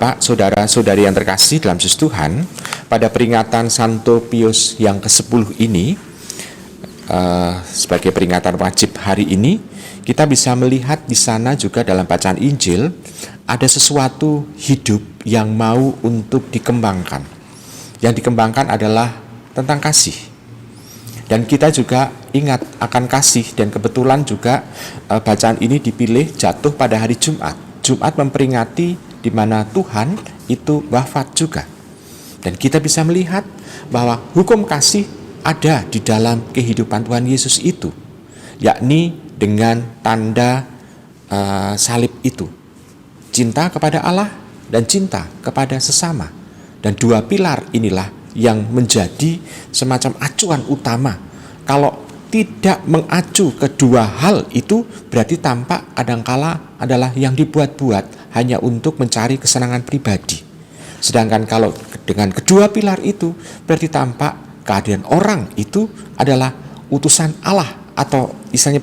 Bapak, saudara-saudari yang terkasih dalam Yesus Tuhan, pada peringatan Santo Pius yang ke-10 ini, sebagai peringatan wajib hari ini, kita bisa melihat di sana juga dalam bacaan Injil ada sesuatu hidup yang mau untuk dikembangkan. Yang dikembangkan adalah tentang kasih. Dan kita juga ingat akan kasih, dan kebetulan juga bacaan ini dipilih jatuh pada hari Jumat. Jumat memperingati di mana Tuhan itu wafat juga. Dan kita bisa melihat bahwa hukum kasih ada di dalam kehidupan Tuhan Yesus itu, yakni dengan tanda salib itu. Cinta kepada Allah dan cinta kepada sesama. Dan dua pilar inilah yang menjadi semacam acuan utama. Kalau tidak mengacu kedua hal itu, berarti tampak kadangkala adalah yang dibuat-buat hanya untuk mencari kesenangan pribadi. Sedangkan kalau dengan kedua pilar itu, berarti tampak kehadiran orang itu adalah utusan Allah, atau istilahnya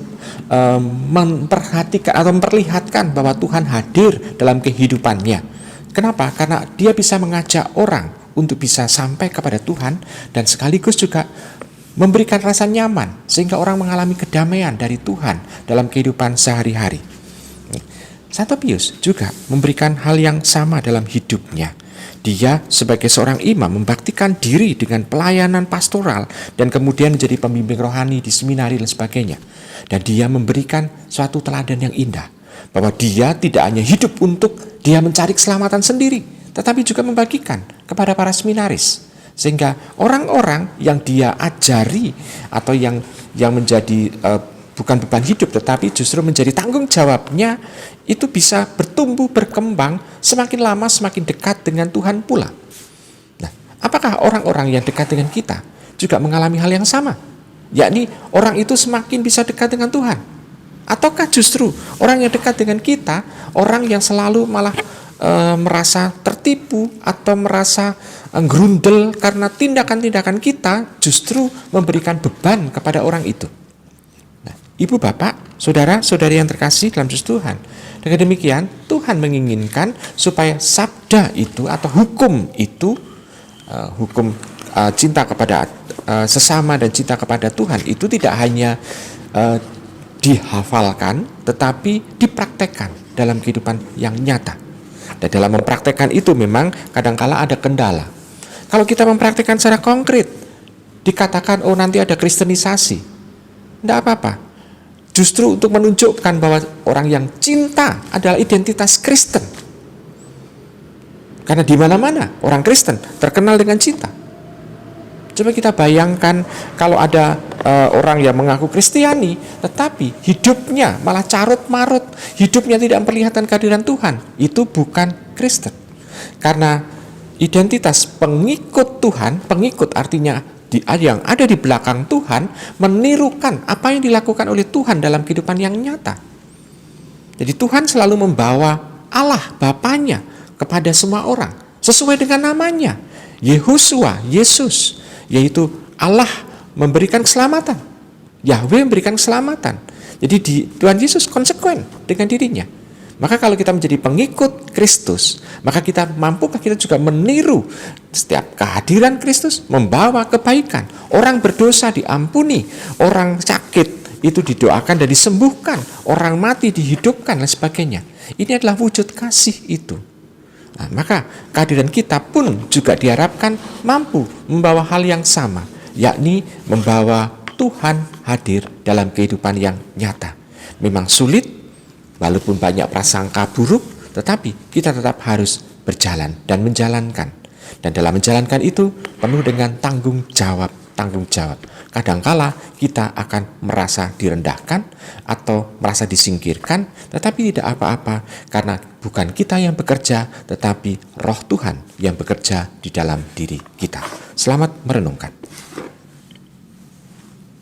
memperhatikan atau memperlihatkan bahwa Tuhan hadir dalam kehidupannya. Kenapa? Karena dia bisa mengajak orang untuk bisa sampai kepada Tuhan, dan sekaligus juga memberikan rasa nyaman sehingga orang mengalami kedamaian dari Tuhan dalam kehidupan sehari-hari. Santo Pius juga memberikan hal yang sama dalam hidupnya. Dia sebagai seorang imam membaktikan diri dengan pelayanan pastoral dan kemudian menjadi pembimbing rohani di seminari dan sebagainya. Dan dia memberikan suatu teladan yang indah, bahwa dia tidak hanya hidup untuk dia mencari keselamatan sendiri, tetapi juga membagikan kepada para seminaris. Sehingga orang-orang yang dia ajari atau yang menjadi bukan beban hidup tetapi justru menjadi tanggung jawabnya, itu bisa bertumbuh, berkembang, semakin lama semakin dekat dengan Tuhan pula. Nah, apakah orang-orang yang dekat dengan kita juga mengalami hal yang sama? Yakni orang itu semakin bisa dekat dengan Tuhan? Ataukah justru orang yang dekat dengan kita, orang yang selalu malah merasa tertipu atau merasa gerundel karena tindakan-tindakan kita justru memberikan beban kepada orang itu? Nah, Ibu, Bapak, saudara-saudari yang terkasih dalam Yesus Tuhan, dengan demikian Tuhan menginginkan supaya sabda itu atau hukum itu, hukum cinta kepada sesama dan cinta kepada Tuhan itu tidak hanya dihafalkan tetapi dipraktekkan dalam kehidupan yang nyata. Dan dalam mempraktekkan itu memang kadangkala ada kendala. Kalau kita mempraktekkan secara konkret, dikatakan nanti ada kristenisasi, tidak apa-apa. Justru untuk menunjukkan bahwa orang yang cinta adalah identitas Kristen. Karena di mana-mana orang Kristen terkenal dengan cinta. Coba kita bayangkan kalau ada orang yang mengaku Kristiani, tetapi hidupnya malah carut-marut, hidupnya tidak memperlihatkan kehadiran Tuhan, itu bukan Kristen. Karena identitas pengikut Tuhan, pengikut artinya yang ada di belakang Tuhan, menirukan apa yang dilakukan oleh Tuhan dalam kehidupan yang nyata. Jadi Tuhan selalu membawa Allah Bapanya kepada semua orang, sesuai dengan namanya, Yehosua, Yesus, yaitu Allah memberikan keselamatan, Yahweh memberikan keselamatan. Jadi Tuhan Yesus konsekuen dengan dirinya. Maka kalau kita menjadi pengikut Kristus, maka kita mampukah kita juga meniru setiap kehadiran Kristus, membawa kebaikan. Orang berdosa diampuni, orang sakit itu didoakan dan disembuhkan, orang mati dihidupkan dan sebagainya. Ini adalah wujud kasih itu. Nah, maka kehadiran kita pun juga diharapkan mampu membawa hal yang sama, yakni membawa Tuhan hadir dalam kehidupan yang nyata. Memang sulit, walaupun banyak prasangka buruk, tetapi kita tetap harus berjalan dan menjalankan. Dan dalam menjalankan itu penuh dengan tanggung jawab. Kadangkala kita akan merasa direndahkan atau merasa disingkirkan, tetapi tidak apa-apa, karena bukan kita yang bekerja, tetapi Roh Tuhan yang bekerja di dalam diri kita. Selamat merenungkan.